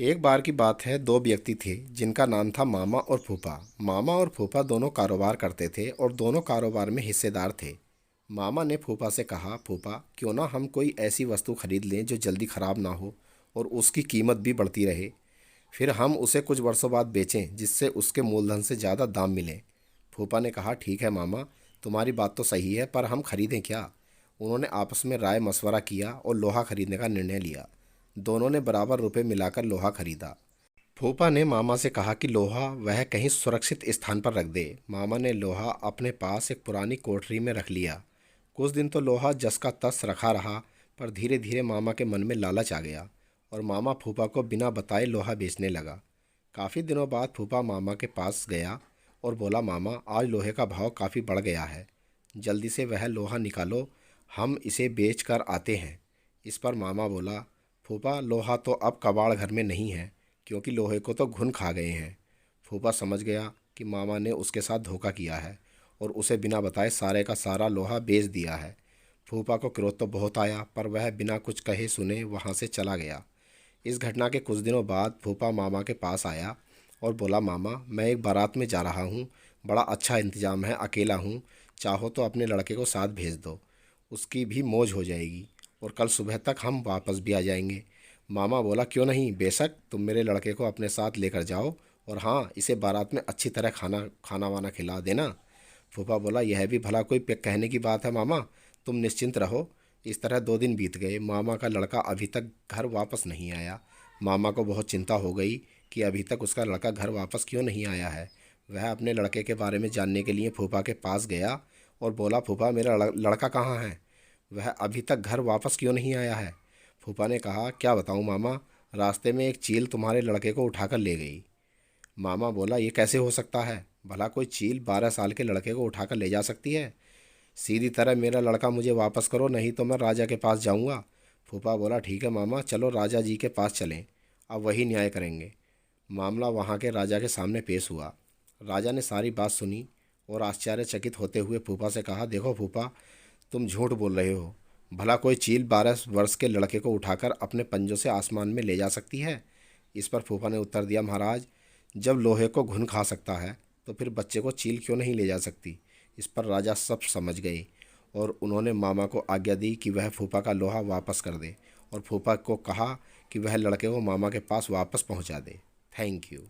एक बार की बात है, दो व्यक्ति थे जिनका नाम था मामा और फूफा। मामा और फूफा दोनों कारोबार करते थे और दोनों कारोबार में हिस्सेदार थे। मामा ने फूफा से कहा, फूफा क्यों ना हम कोई ऐसी वस्तु खरीद लें जो जल्दी खराब ना हो और उसकी कीमत भी बढ़ती रहे। फिर हम उसे कुछ वर्षों बाद बेचें जिससे उसके मूलधन से ज़्यादा दाम मिले। फूफा ने कहा, ठीक है मामा, तुम्हारी बात तो सही है, पर हम खरीदें क्या? उन्होंने आपस में राय मशवरा किया और लोहा खरीदने का निर्णय लिया। दोनों ने बराबर रुपए मिलाकर लोहा खरीदा। फूफा ने मामा से कहा कि लोहा वह कहीं सुरक्षित स्थान पर रख दे। मामा ने लोहा अपने पास एक पुरानी कोठरी में रख लिया। कुछ दिन तो लोहा जस का तस रखा रहा, पर धीरे धीरे मामा के मन में लालच आ गया और मामा फूफा को बिना बताए लोहा बेचने लगा। काफ़ी दिनों बाद फूफा मामा के पास गया और बोला, मामा आज लोहे का भाव काफ़ी बढ़ गया है, जल्दी से वह लोहा निकालो, हम इसे बेच कर आते हैं। इस पर मामा बोला, फूफा लोहा तो अब कबाड़ घर में नहीं है, क्योंकि लोहे को तो घुन खा गए हैं। फूफा समझ गया कि मामा ने उसके साथ धोखा किया है और उसे बिना बताए सारे का सारा लोहा बेच दिया है। फूफा को क्रोध तो बहुत आया, पर वह बिना कुछ कहे सुने वहाँ से चला गया। इस घटना के कुछ दिनों बाद फूफा मामा के पास आया और बोला, मामा मैं एक बारात में जा रहा हूँ, बड़ा अच्छा इंतजाम है, अकेला हूँ, चाहो तो अपने लड़के को साथ भेज दो, उसकी भी मौज हो जाएगी और कल सुबह तक हम वापस भी आ जाएंगे। मामा बोला, क्यों नहीं, बेशक तुम मेरे लड़के को अपने साथ लेकर जाओ, और हाँ, इसे बारात में अच्छी तरह खाना खाना वाना खिला देना। फूफा बोला, यह भी भला कोई कहने की बात है मामा, तुम निश्चिंत रहो। इस तरह 2 दिन बीत गए। मामा का लड़का अभी तक घर वापस नहीं आया। मामा को बहुत चिंता हो गई कि अभी तक उसका लड़का घर वापस क्यों नहीं आया है। वह अपने लड़के के बारे में जानने के लिए फूफा के पास गया और बोला, फूफा मेरा लड़का कहाँ है, वह अभी तक घर वापस क्यों नहीं आया है? फूफा ने कहा, क्या बताऊँ मामा, रास्ते में एक चील तुम्हारे लड़के को उठाकर ले गई। मामा बोला, ये कैसे हो सकता है, भला कोई चील 12 साल के लड़के को उठाकर ले जा सकती है? सीधी तरह मेरा लड़का मुझे वापस करो, नहीं तो मैं राजा के पास जाऊंगा। फूफा बोला, ठीक है मामा, चलो राजा जी के पास चलें, अब वही न्याय करेंगे। मामला वहाँ के राजा के सामने पेश हुआ। राजा ने सारी बात सुनी और आश्चर्यचकित होते हुए फूफा से कहा, देखो फूफा, तुम झूठ बोल रहे हो, भला कोई चील 12 वर्ष के लड़के को उठाकर अपने पंजों से आसमान में ले जा सकती है? इस पर फूफा ने उत्तर दिया, महाराज, जब लोहे को घुन खा सकता है तो फिर बच्चे को चील क्यों नहीं ले जा सकती? इस पर राजा सब समझ गए और उन्होंने मामा को आज्ञा दी कि वह फूफा का लोहा वापस कर दे और फूफा को कहा कि वह लड़के को मामा के पास वापस पहुंचा दे। Thank you.